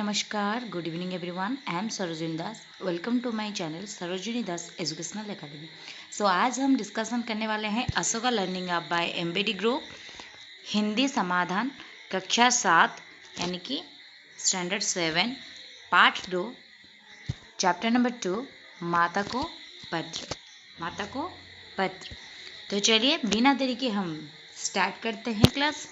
नमस्कार, good evening everyone. I am Sarojini Das. Welcome to my channel Sarojini Das educational academy. So आज हम discussion करने वाले हैं Ashoka learning app by MBD group Hindi Samadhan कक्षा 7 यानी कि स्टैंडर्ड 7 पार्ट 2 चैप्टर नंबर 2 माता को पत्र। तो चलिए बिना देरी के हम स्टार्ट करते हैं क्लास।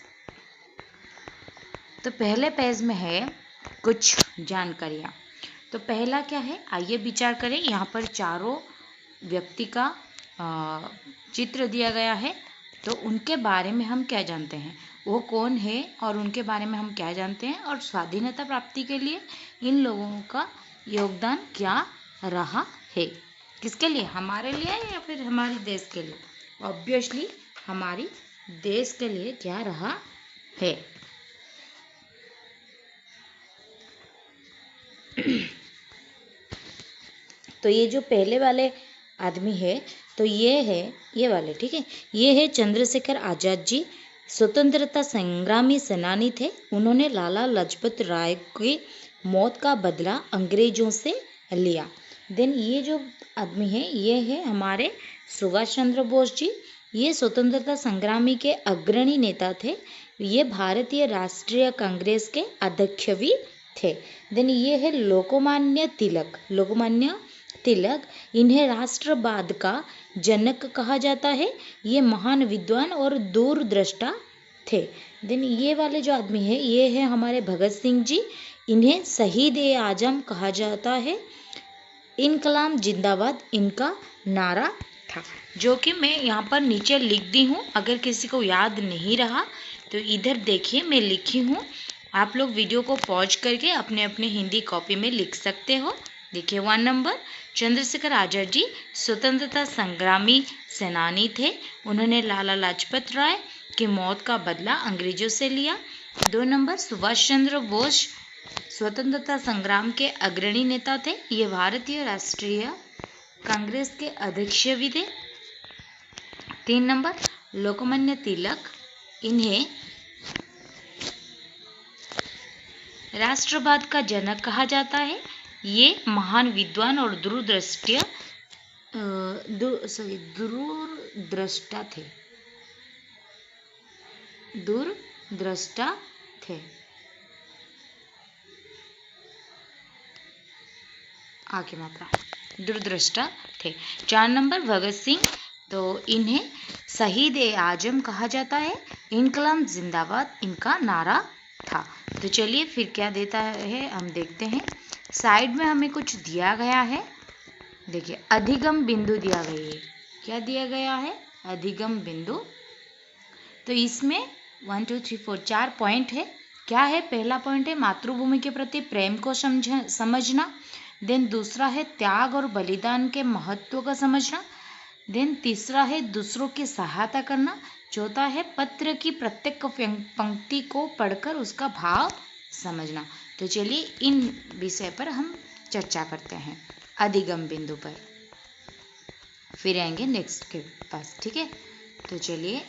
तो पहले पेज में है कुछ जानकारियाँ। तो पहला क्या है, आइए विचार करें। यहाँ पर चारों व्यक्ति का चित्र दिया गया है। तो उनके बारे में हम क्या जानते हैं, वो कौन है और उनके बारे में हम क्या जानते हैं, और स्वाधीनता प्राप्ति के लिए इन लोगों का योगदान क्या रहा है। किसके लिए, हमारे लिए या फिर हमारे देश के लिए? ऑब्वियसली हमारी देश के लिए क्या रहा है। तो ये जो पहले वाले आदमी है, तो ये वाले, ठीक है, ये है चंद्रशेखर आजाद जी। स्वतंत्रता संग्रामी सेनानी थे। उन्होंने लाला लाजपत राय की मौत का बदला अंग्रेजों से लिया। देन ये जो आदमी है, ये है हमारे सुभाष चंद्र बोस जी। ये स्वतंत्रता संग्रामी के अग्रणी नेता थे। ये भारतीय राष्ट्रीय कांग्रेस के अध्यक्ष भी थे। देन ये है लोकमान्य तिलक। इन्हें राष्ट्रवाद का जनक कहा जाता है। ये महान विद्वान और दूरदृष्टा थे। देन ये वाले जो आदमी है, ये है हमारे भगत सिंह जी। इन्हें शहीद ए आजम कहा जाता है। इनकलाब जिंदाबाद इनका नारा था, जो कि मैं यहाँ पर नीचे लिख दी हूँ। अगर किसी को याद नहीं रहा तो इधर देखिए, मैं लिखी हूँ। आप लोग वीडियो को पॉज करके अपने अपने हिंदी कॉपी में लिख सकते हो। देखिए 1 नंबर, चंद्रशेखर आजाद जी स्वतंत्रता संग्रामी सेनानी थे। उन्होंने लाला लाजपत राय की मौत का बदला अंग्रेजों से लिया। 2 नंबर, सुभाष चंद्र बोस स्वतंत्रता संग्राम के अग्रणी नेता थे। ये भारतीय राष्ट्रीय कांग्रेस के अध्यक्ष भी थे। 3 नंबर, लोकमान्य तिलक। इन्हें राष्ट्रवाद का जनक कहा जाता है। ये महान विद्वान और दूरदृष्टा थे। आगे मात्रा, दूरदृष्टा थे। 4 नंबर, भगत सिंह। तो इन्हें शहीद ए आजम कहा जाता है। इनकलाब जिंदाबाद इनका नारा था। तो चलिए फिर क्या देता है हम देखते हैं। साइड में हमें कुछ दिया गया है। देखिए अधिगम बिंदु दिया गया है। क्या दिया गया है? अधिगम बिंदु। तो इसमें 1 2 3 4 4 पॉइंट है। क्या है? पहला पॉइंट है मातृभूमि के प्रति प्रेम को समझना। देन दूसरा है त्याग और बलिदान के महत्व को समझना। देन तीसरा है दूसरों की सहायता करना। चौथा है पत्र की प्रत्येक पंक्ति को पढ़कर उसका भाव समझना। तो चलिए इन विषय पर हम चर्चा करते हैं अधिगम बिंदु पर, फिर आएंगे नेक्स्ट के पास, ठीक है। तो चलिए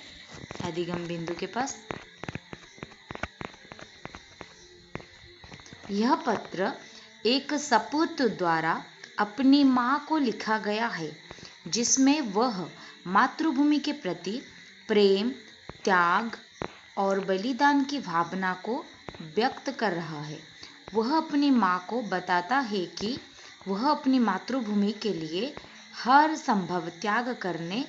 अधिगम बिंदु के पास। यह पत्र एक सपूत द्वारा अपनी माँ को लिखा गया है, जिसमें वह मातृभूमि के प्रति प्रेम, त्याग और बलिदान की भावना को व्यक्त कर रहा है। वह अपनी माँ को बताता है कि वह अपनी मातृभूमि के लिए हर संभव त्याग करने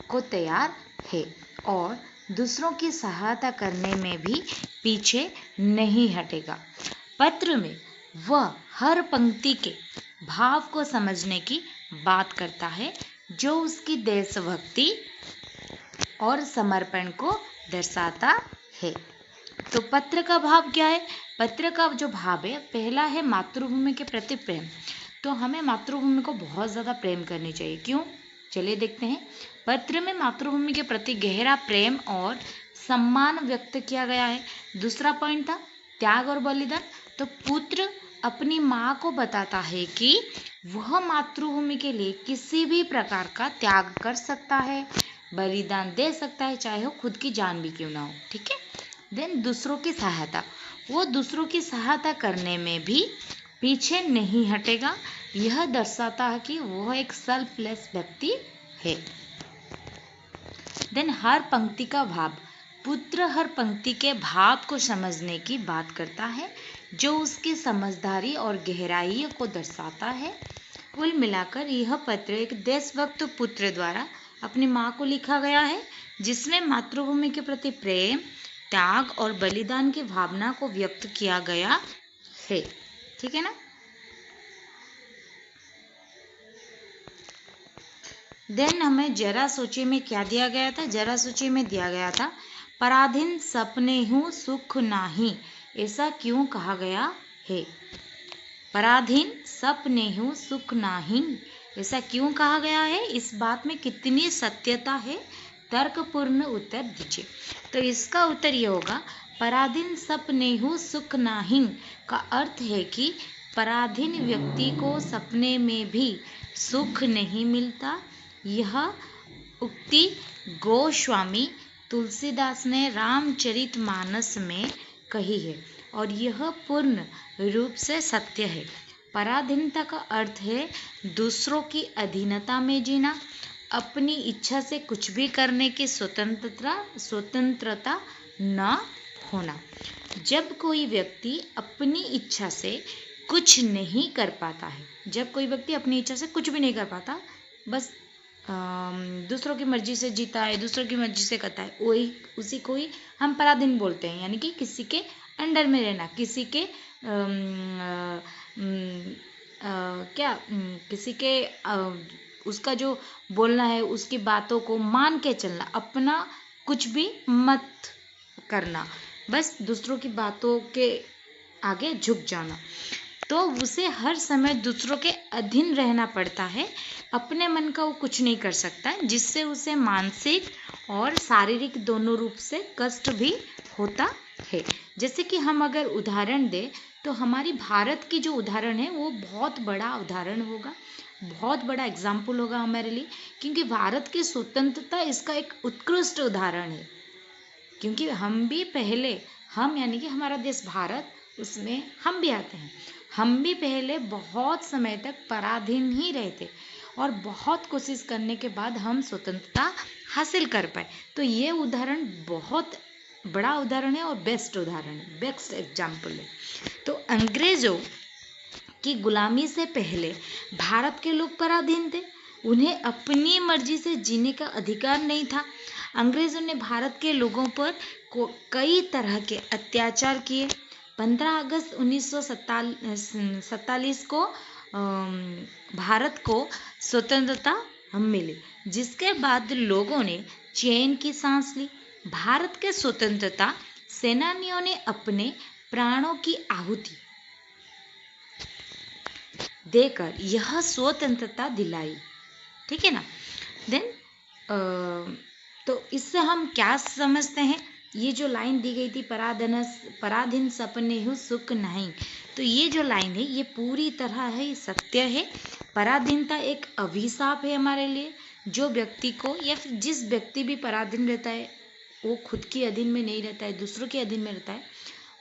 को तैयार है और दूसरों की सहायता करने में भी पीछे नहीं हटेगा। पत्र में वह हर पंक्ति के भाव को समझने की बात करता है, जो उसकी देशभक्ति और समर्पण को दर्शाता है। तो पत्र का भाव क्या है? पत्र का जो भाव है, पहला है मातृभूमि के प्रति प्रेम। तो हमें मातृभूमि को बहुत ज़्यादा प्रेम करनी चाहिए। क्यों? चलिए देखते हैं। पत्र में मातृभूमि के प्रति गहरा प्रेम और सम्मान व्यक्त किया गया है। दूसरा पॉइंट था त्याग और बलिदान। तो पुत्र अपनी माँ को बताता है कि वह मातृभूमि के लिए किसी भी प्रकार का त्याग कर सकता है, बलिदान दे सकता है, चाहे वो खुद की जान भी क्यों ना हो, ठीक है। देन दूसरों की सहायता। वो दूसरों की सहायता करने में भी पीछे नहीं हटेगा। यह दर्शाता है कि वह एक सेल्फलेस व्यक्ति है। देन हर पंक्ति का भाव, पुत्र हर पंक्ति के भाव को समझने की बात करता है, जो उसकी समझदारी और गहराई को दर्शाता है। कुल मिलाकर यह पत्र एक देशभक्त पुत्र द्वारा अपनी माँ को लिखा गया है, जिसमें मातृभूमि के प्रति प्रेम, त्याग और बलिदान की भावना को व्यक्त किया गया है। ठीक है ना। देन हमें जरा सोचिए में क्या दिया गया था। जरा सोचिए में दिया गया था, पराधीन सपने हूँ सुख नाही, ऐसा क्यों कहा गया है। पराधीन सपने हूँ सुख नाही, ऐसा क्यों कहा गया है। इस बात में कितनी सत्यता है, तर्कपूर्ण उत्तर दीजिए। तो इसका उत्तर ये होगा, पराधीन सपने हूँ सुख नाही का अर्थ है कि पराधीन व्यक्ति को सपने में भी सुख नहीं मिलता। यह उक्ति गोस्वामी तुलसीदास ने रामचरितमानस में कही है और यह पूर्ण रूप से सत्य है। पराधीनता का अर्थ है दूसरों की अधीनता में जीना, अपनी इच्छा से कुछ भी करने की स्वतंत्रता न होना। जब कोई व्यक्ति अपनी इच्छा से कुछ नहीं कर पाता है, जब कोई व्यक्ति अपनी इच्छा से कुछ भी नहीं कर पाता, बस दूसरों की मर्जी से जीता है, दूसरों की मर्जी से करता है, वही उसी को ही हम पराधीन बोलते हैं। यानी कि किसी के अंडर में रहना, किसी के किसी के उसका जो बोलना है उसकी बातों को मान के चलना, अपना कुछ भी मत करना, बस दूसरों की बातों के आगे झुक जाना। तो उसे हर समय दूसरों के अधीन रहना पड़ता है, अपने मन का वो कुछ नहीं कर सकता, जिससे उसे मानसिक और शारीरिक दोनों रूप से कष्ट भी होता है। जैसे कि हम अगर उदाहरण दें तो हमारी भारत की जो उदाहरण है वो बहुत बड़ा उदाहरण होगा, बहुत बड़ा एग्जाम्पल होगा हमारे लिए, क्योंकि भारत की स्वतंत्रता इसका एक उत्कृष्ट उदाहरण है। क्योंकि हम भी पहले, हम यानी कि हमारा देश भारत, उसमें हम भी आते हैं, हम भी पहले बहुत समय तक पराधीन ही रहे थे और बहुत कोशिश करने के बाद हम स्वतंत्रता हासिल कर पाए। तो ये उदाहरण बहुत बड़ा उदाहरण है और बेस्ट उदाहरण है, बेस्ट एग्जाम्पल है। तो अंग्रेजों की गुलामी से पहले भारत के लोग पराधीन थे, उन्हें अपनी मर्जी से जीने का अधिकार नहीं था। अंग्रेजों ने भारत के लोगों पर कई तरह के अत्याचार किए। 15 अगस्त 1947 को भारत को स्वतंत्रता मिली, जिसके बाद लोगों ने चैन की सांस ली। भारत के स्वतंत्रता सेनानियों ने अपने प्राणों की आहुति देकर यह स्वतंत्रता दिलाई। ठीक है ना। देन तो इससे हम क्या समझते हैं, ये जो लाइन दी गई थी, पराधीन सपने हूँ सुख नहीं, तो ये जो लाइन है ये पूरी तरह है सत्य है। पराधीनता एक अभिशाप है हमारे लिए। जो व्यक्ति को या फिर जिस व्यक्ति भी पराधीन रहता है, वो खुद के अधीन में नहीं रहता है, दूसरों के अधीन में रहता है,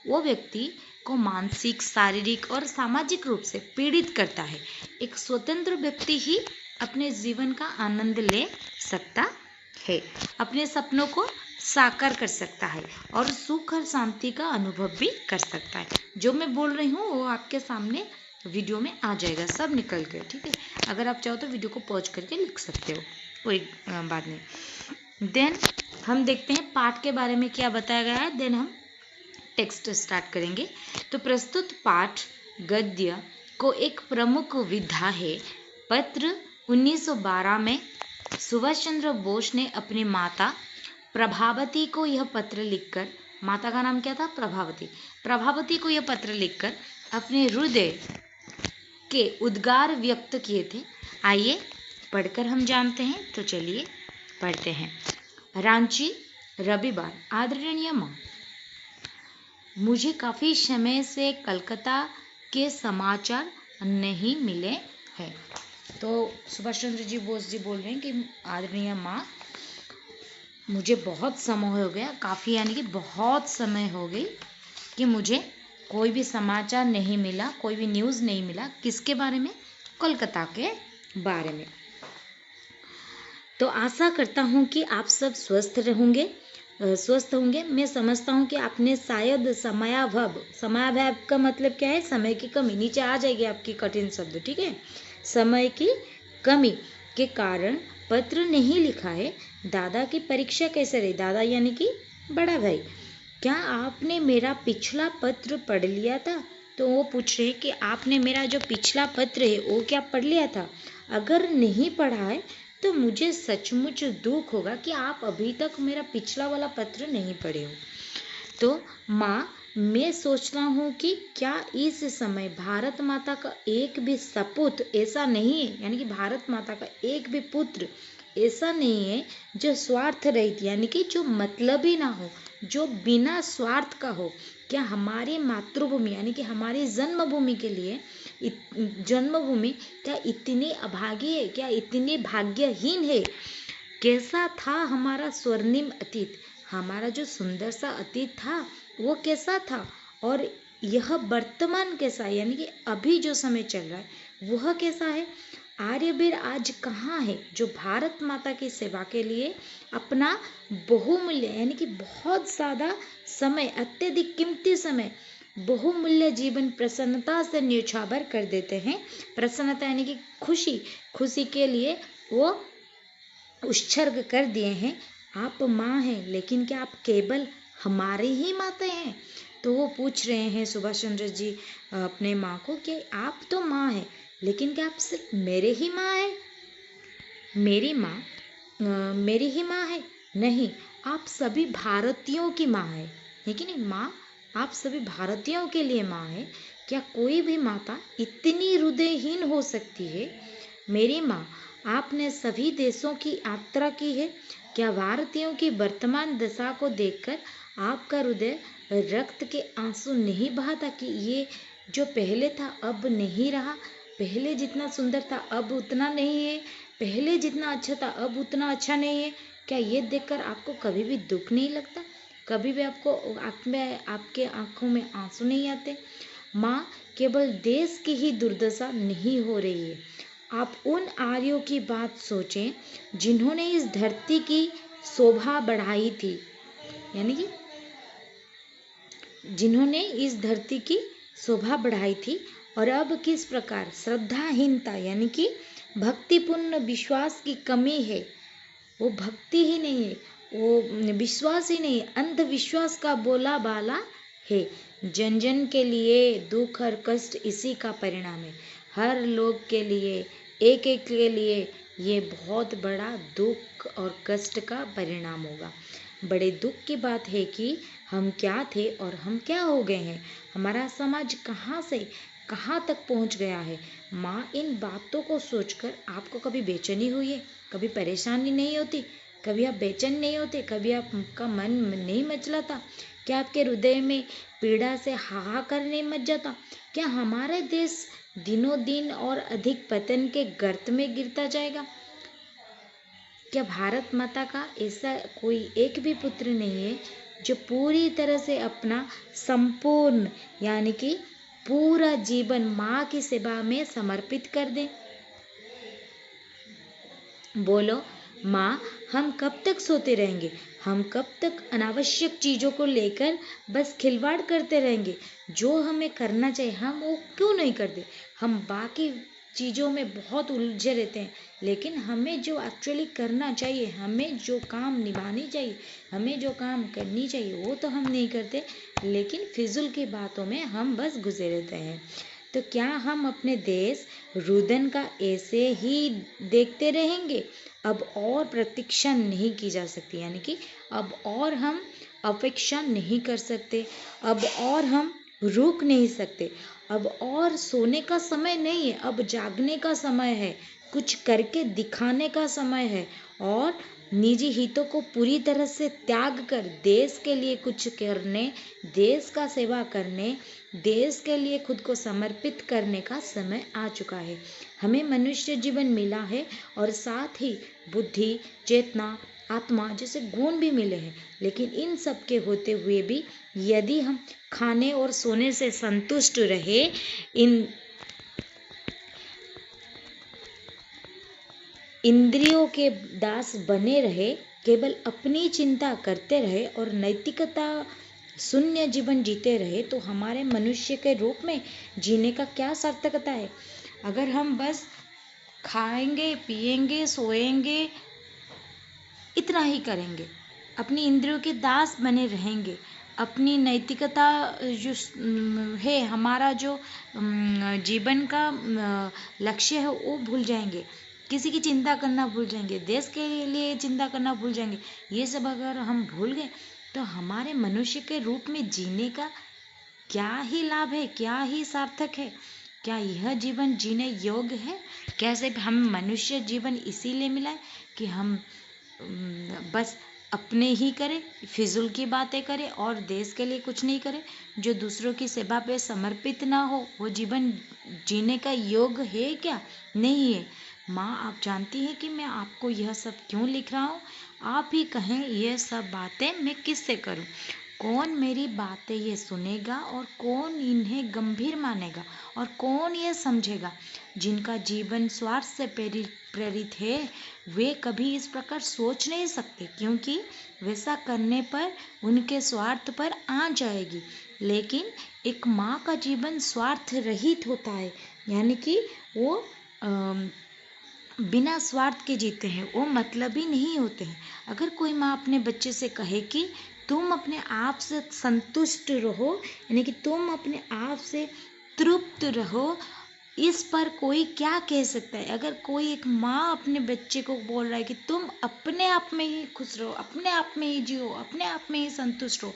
वो व्यक्ति को मानसिक, शारीरिक और सामाजिक रूप से पीड़ित करता है। एक स्वतंत्र व्यक्ति ही अपने जीवन का आनंद ले सकता है, अपने सपनों को साकार कर सकता है और सुख और शांति का अनुभव भी कर सकता है। जो मैं बोल रही हूँ वो आपके सामने वीडियो में आ जाएगा, सब निकल के। ठीक है, अगर आप चाहो तो वीडियो को पॉज करके लिख सकते हो, कोई बात नहीं। देन हम देखते हैं पाठ के बारे में क्या बताया गया है। देन हम टेक्स्ट स्टार्ट करेंगे। तो प्रस्तुत पाठ गद्य को एक प्रमुख विधा है। पत्र 1912 में सुभाष चंद्र बोस ने अपनी माता प्रभावती को यह पत्र लिखकर, माता का नाम क्या था? प्रभावती को यह पत्र लिखकर अपने हृदय के उद्गार व्यक्त किए थे। आइए पढ़कर हम जानते हैं। तो चलिए पढ़ते हैं। रांची, रविवार। आदरणीय माँ, मुझे काफ़ी समय से कलकत्ता के समाचार नहीं मिले हैं। तो सुभाष चंद्र जी बोस जी बोल रहे हैं कि आदरणीय माँ, मुझे बहुत समय हो गया, काफ़ी यानी कि बहुत समय हो गई कि मुझे कोई भी समाचार नहीं मिला, कोई भी न्यूज़ नहीं मिला। किसके बारे में? कोलकाता के बारे में। तो आशा करता हूँ कि आप सब स्वस्थ होंगे। मैं समझता हूँ कि आपने शायद समयाभाव का मतलब क्या है? समय की कमी। नीचे आ जाएगी आपकी कठिन शब्द, ठीक है। समय की कमी के कारण पत्र नहीं लिखा है। दादा की परीक्षा कैसे रही? दादा यानी कि बड़ा भाई। क्या आपने मेरा पिछला पत्र पढ़ लिया था? तो वो पूछ रहे हैं कि आपने मेरा जो पिछला पत्र है वो क्या पढ़ लिया था? अगर नहीं पढ़ा है तो मुझे सचमुच दुख होगा कि आप अभी तक मेरा पिछला वाला पत्र नहीं पढ़े हो। तो माँ, मैं सोचता हूँ कि क्या इस समय भारत माता का एक भी सपूत ऐसा नहीं है, यानी कि भारत माता का एक भी पुत्र ऐसा नहीं है जो स्वार्थ रहित, यानी कि जो मतलबी ना हो, जो बिना स्वार्थ का हो। क्या हमारी मातृभूमि यानी कि हमारी जन्मभूमि के लिए जन्मभूमि क्या इतनी अभागी है? क्या इतनी भाग्यहीन है? कैसा था हमारा स्वर्णिम अतीत? हमारा जो सुंदर सा अतीत था वो कैसा था? और यह वर्तमान कैसा है, यानी कि अभी जो समय चल रहा है वह कैसा है? आर्यवीर आज कहाँ है जो भारत माता की सेवा के लिए अपना बहुमूल्य यानी कि बहुत ज़्यादा समय, अत्यधिक कीमती समय, बहुमूल्य जीवन प्रसन्नता से न्यौछावर कर देते हैं। प्रसन्नता यानी कि खुशी के लिए वो उत्सर्ग कर दिए हैं। आप माँ हैं, लेकिन क्या आप केवल हमारे ही माता हैं? तो वो पूछ रहे हैं सुभाष चंद्र जी अपने माँ को कि आप तो माँ हैं, लेकिन क्या आप सिर्फ मेरे ही माँ हैं? मेरी माँ मेरी ही माँ है? नहीं, आप सभी भारतीयों की माँ है कि नहीं? माँ आप सभी भारतीयों के लिए माँ है। क्या कोई भी माता इतनी हृदयहीन हो सकती है? मेरी माँ, आपने सभी देशों की यात्रा की है। क्या भारतीयों की वर्तमान दशा को देखकर आपका हृदय रक्त के आंसू नहीं बहाता कि ये जो पहले था अब नहीं रहा? पहले जितना सुंदर था अब उतना नहीं है, पहले जितना अच्छा था अब उतना अच्छा नहीं है। क्या ये देखकर आपको कभी भी दुख नहीं लगता? कभी भी आपके आंखों में आंसू नहीं आते? माँ, केवल देश की ही दुर्दशा नहीं हो रही है। आप उन आर्यों की बात सोचें जिन्होंने इस धरती की शोभा बढ़ाई थी, यानी कि जिन्होंने इस धरती की शोभा बढ़ाई थी, और अब किस प्रकार श्रद्धाहीनता यानी कि भक्तिपूर्ण विश्वास की कमी है। वो भक्ति ही नहीं है, वो विश्वास ही नहीं है, अंधविश्वास का बोला बाला है। जन जन के लिए दुख और कष्ट इसी का परिणाम है। हर लोग के लिए, एक एक के लिए ये बहुत बड़ा दुख और कष्ट का परिणाम होगा। बड़े दुख की बात है कि हम क्या थे और हम क्या हो गए हैं। हमारा समाज कहाँ से कहाँ तक पहुँच गया है। माँ, इन बातों को सोचकर आपको कभी बेचैनी हुई है? कभी परेशानी नहीं होती? कभी आप बेचैन नहीं होते? कभी आपका मन नहीं मचलाता? क्या आपके हृदय में पीड़ा से हाहाकार नहीं मच जाता? क्या हमारा देश दिनों दिन और अधिक पतन के गर्त में गिरता जाएगा? क्या भारत माता का ऐसा कोई एक भी पुत्र नहीं है जो पूरी तरह से अपना संपूर्ण यानी कि पूरा जीवन माँ की सेवा में समर्पित कर दे? बोलो माँ, हम कब तक सोते रहेंगे? हम कब तक अनावश्यक चीज़ों को लेकर बस खिलवाड़ करते रहेंगे? जो हमें करना चाहिए हम वो क्यों नहीं करते? हम बाकी चीज़ों में बहुत उलझे रहते हैं, लेकिन हमें जो एक्चुअली करना चाहिए, हमें जो काम निभानी चाहिए, हमें जो काम करनी चाहिए वो तो हम नहीं करते, लेकिन फिजूल की बातों में हम बस घुसे रहते हैं। तो क्या हम अपने देश रुदन का ऐसे ही देखते रहेंगे? अब और प्रतीक्षा नहीं की जा सकती, यानी कि अब और हम अपेक्षा नहीं कर सकते, अब और हम रुक नहीं सकते, अब और सोने का समय नहीं है, अब जागने का समय है, कुछ करके दिखाने का समय है, और निजी हितों को पूरी तरह से त्याग कर देश के लिए कुछ करने, देश का सेवा करने, देश के लिए खुद को समर्पित करने का समय आ चुका है। हमें मनुष्य जीवन मिला है और साथ ही बुद्धि, चेतना आत्मा जैसे गुण भी मिले हैं, लेकिन इन सब के होते हुए भी यदि हम खाने और सोने से संतुष्ट रहे, इन इंद्रियों के दास बने रहे, केवल अपनी चिंता करते रहे और नैतिकता शून्य जीवन जीते रहे, तो हमारे मनुष्य के रूप में जीने का क्या सार्थकता है। अगर हम बस खाएंगे, पिएंगे, सोएंगे, इतना ही करेंगे, अपनी इंद्रियों के दास बने रहेंगे, अपनी नैतिकता जो है, हमारा जो जीवन का लक्ष्य है वो भूल जाएंगे, किसी की चिंता करना भूल जाएंगे, देश के लिए चिंता करना भूल जाएंगे, ये सब अगर हम भूल गए तो हमारे मनुष्य के रूप में जीने का क्या ही लाभ है, क्या ही सार्थक है। क्या यह जीवन जीने योग्य है? कैसे हम मनुष्य जीवन इसीलिए मिला है कि हम बस अपने ही करें, फिजूल की बातें करें और देश के लिए कुछ नहीं करें, जो दूसरों की सेवा पे समर्पित ना हो, वो जीवन जीने का योग है क्या? नहीं है। माँ, आप जानती हैं कि मैं आपको यह सब क्यों लिख रहा हूँ? आप ही कहें यह सब बातें मैं किससे करूँ? कौन मेरी बातें ये सुनेगा और कौन इन्हें गंभीर मानेगा और कौन ये समझेगा? जिनका जीवन स्वार्थ से प्रेरित है, वे कभी इस प्रकार सोच नहीं सकते, क्योंकि वैसा करने पर उनके स्वार्थ पर आ जाएगी। लेकिन एक माँ का जीवन स्वार्थ रहित होता है, यानी कि वो बिना स्वार्थ के जीते हैं, वो मतलबी नहीं होते हैं। अगर कोई माँ अपने बच्चे से कहे कि तुम अपने आप से संतुष्ट रहो, यानी कि तुम अपने आप से तृप्त रहो, इस पर कोई क्या कह सकता है? अगर कोई एक माँ अपने बच्चे को बोल रहा है कि तुम अपने आप में ही खुश रहो, अपने आप में ही जियो, अपने आप में ही संतुष्ट रहो,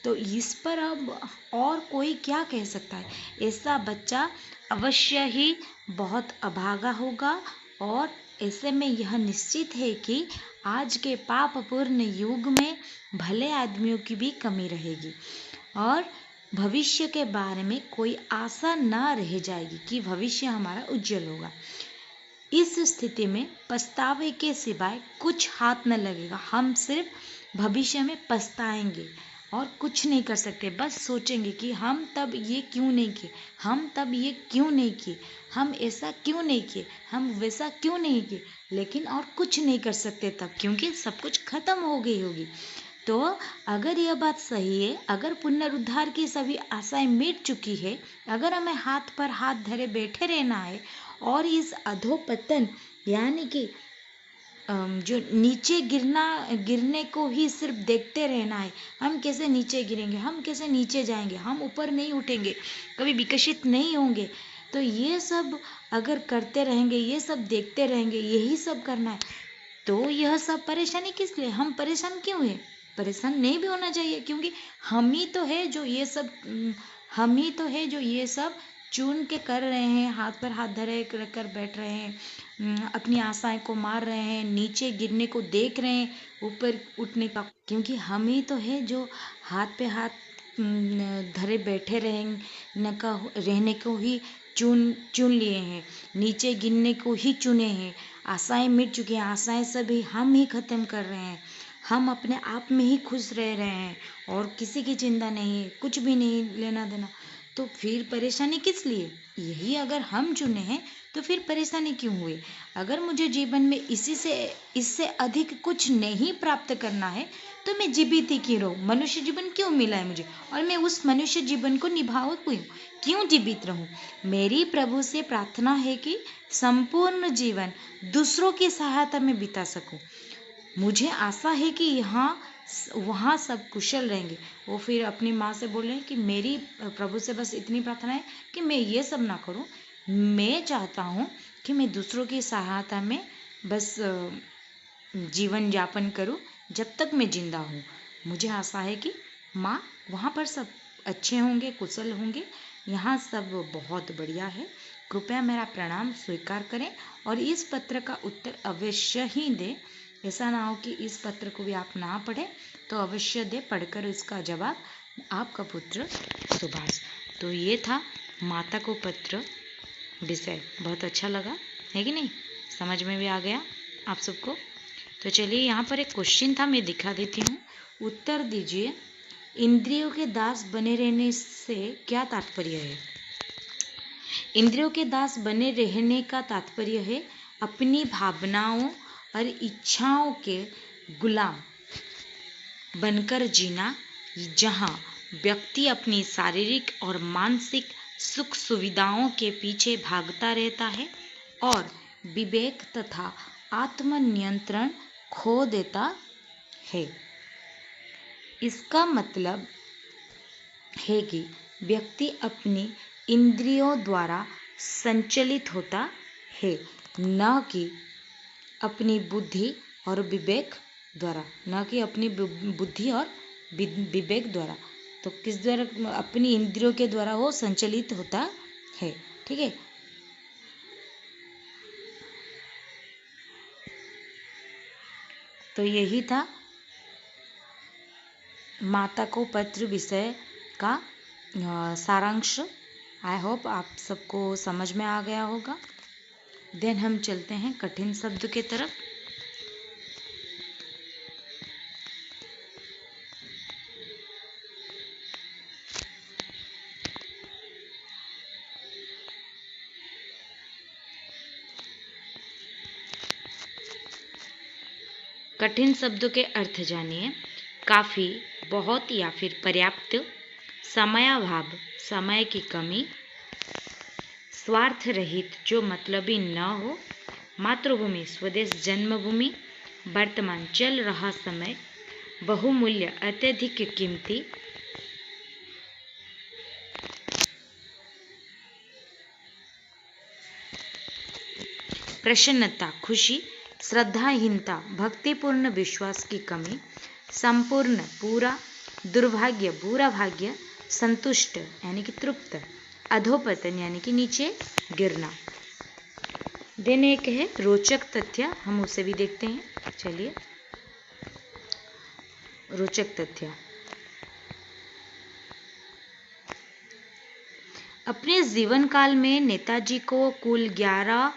तो इस पर अब और कोई क्या कह सकता है? ऐसा बच्चा अवश्य ही बहुत अभागा होगा और ऐसे में यह निश्चित है कि आज के पापपूर्ण युग में भले आदमियों की भी कमी रहेगी और भविष्य के बारे में कोई आशा ना रह जाएगी कि भविष्य हमारा उज्जवल होगा। इस स्थिति में पछतावे के सिवाय कुछ हाथ न लगेगा। हम सिर्फ भविष्य में पछताएंगे और कुछ नहीं कर सकते, बस सोचेंगे कि हम तब ये क्यों नहीं किए, हम तब ये क्यों नहीं किए, हम ऐसा क्यों नहीं किए, हम वैसा क्यों नहीं किए, लेकिन और कुछ नहीं कर सकते तब, क्योंकि सब कुछ खत्म हो गई होगी। तो अगर यह बात सही है, अगर पुनरुद्धार की सभी आशाएं मिट चुकी है, अगर हमें हाथ पर हाथ धरे बैठे रहना है और इस अधोपतन यानी कि जो नीचे गिरने को ही सिर्फ देखते रहना है, हम कैसे नीचे गिरेंगे, हम कैसे नीचे जाएंगे, हम ऊपर नहीं उठेंगे, कभी विकसित नहीं होंगे, तो ये सब अगर करते रहेंगे, ये सब देखते रहेंगे, यही सब करना है, तो यह सब परेशानी किस लिए? हम परेशान क्यों है? परेशान नहीं भी होना चाहिए, क्योंकि हम ही तो है जो ये सब चुन के कर रहे हैं, हाथ पर हाथ धरे कर बैठ रहे हैं, अपनी आशाएं को मार रहे हैं, नीचे गिरने को देख रहे हैं, ऊपर उठने का, क्योंकि हम ही तो है जो हाथ पे हाथ धरे बैठे रहने को ही चुन लिए हैं, नीचे गिरने को ही चुने हैं। आशाएं मिट चुकी हैं, आशाएं सभी हम ही खत्म कर रहे हैं, हम अपने आप में ही खुश रह रहे हैं और किसी की चिंता नहीं है, कुछ भी नहीं लेना देना, तो फिर परेशानी किस लिए? यही अगर हम चुने हैं तो फिर परेशानी क्यों हुई? अगर मुझे जीवन में इससे अधिक कुछ नहीं प्राप्त करना है तो मैं जीवित ही क्यों रहूं? मनुष्य जीवन क्यों मिला है मुझे और मैं उस मनुष्य जीवन को निभाऊं क्यों जीवित रहूं? मेरी प्रभु से प्रार्थना है कि संपूर्ण जीवन दूसरों की सहायता में बिता सकूं। मुझे आशा है कि वहाँ सब कुशल रहेंगे। वो फिर अपनी माँ से बोले कि मेरी प्रभु से बस इतनी प्रार्थना है कि मैं ये सब ना करूँ, मैं चाहता हूँ कि मैं दूसरों की सहायता में बस जीवन यापन करूँ जब तक मैं जिंदा हूँ। मुझे आशा है कि माँ वहाँ पर सब अच्छे होंगे, कुशल होंगे, यहाँ सब बहुत बढ़िया है। कृपया मेरा प्रणाम स्वीकार करें और इस पत्र का उत्तर अवश्य ही दें। ऐसा ना हो कि इस पत्र को भी आप ना पढ़ें, तो अवश्य दे पढ़कर इसका जवाब। आपका पुत्र सुभाष। तो ये था माता को पत्र विषय। बहुत अच्छा लगा है कि नहीं? समझ में भी आ गया आप सबको? तो चलिए यहाँ पर एक क्वेश्चन था, मैं दिखा देती हूँ, उत्तर दीजिए। इंद्रियों के दास बने रहने से क्या तात्पर्य है? इंद्रियों के दास बने रहने का तात्पर्य है अपनी भावनाओं और इच्छाओं के गुलाम बनकर जीना, जहाँ व्यक्ति अपनी शारीरिक और मानसिक सुख सुविधाओं के पीछे भागता रहता है और विवेक तथा आत्मनियंत्रण खो देता है। इसका मतलब है कि व्यक्ति अपनी इंद्रियों द्वारा संचालित होता है, न कि अपनी बुद्धि और विवेक द्वारा, न कि अपनी बुद्धि और विवेक द्वारा। तो किस द्वारा? अपनी इंद्रियों के द्वारा वो संचालित होता है। ठीक है, तो यही था माता को पत्र विषय का सारांश। आई होप आप सबको समझ में आ गया होगा। देन हम चलते हैं कठिन शब्द के तरफ। कठिन शब्दों के अर्थ जानिए। काफ़ी, बहुत या फिर पर्याप्त, समयाभाव, समय की कमी, स्वार्थ रहित, जो मतलबी न हो, मातृभूमि, स्वदेश, जन्मभूमि, वर्तमान, चल रहा समय, बहुमूल्य, अत्यधिक कीमती, प्रसन्नता, खुशी, श्रद्धाहीनता, भक्तिपूर्ण विश्वास की कमी, संपूर्ण, पूरा, दुर्भाग्य, बुरा भाग्य, संतुष्ट यानी कि तृप्त, अधोपतन यानी कि नीचे गिरना। देन एक है रोचक तथ्य, हम उसे भी देखते हैं। चलिए, रोचक तथ्य। अपने जीवन काल में नेताजी को कुल 11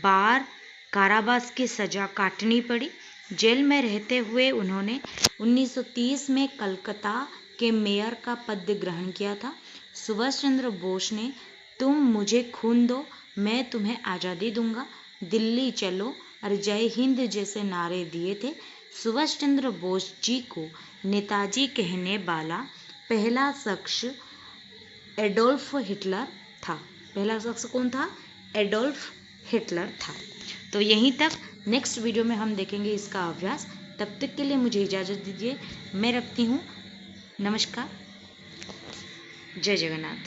बार कारावास की सजा काटनी पड़ी। जेल में रहते हुए उन्होंने 1930 में कलकत्ता के मेयर का पद ग्रहण किया था। सुभाष चंद्र बोस ने तुम मुझे खून दो, मैं तुम्हें आज़ादी दूंगा, दिल्ली चलो और जय हिंद जैसे नारे दिए थे। सुभाष चंद्र बोस जी को नेताजी कहने वाला पहला शख्स एडोल्फ हिटलर था। पहला शख्स कौन था? एडोल्फ हिटलर था। तो यहीं तक, नेक्स्ट वीडियो में हम देखेंगे इसका अभ्यास। तब तक के लिए मुझे इजाज़त दीजिए, मैं रखती हूँ। नमस्कार, जय जगन्नाथ।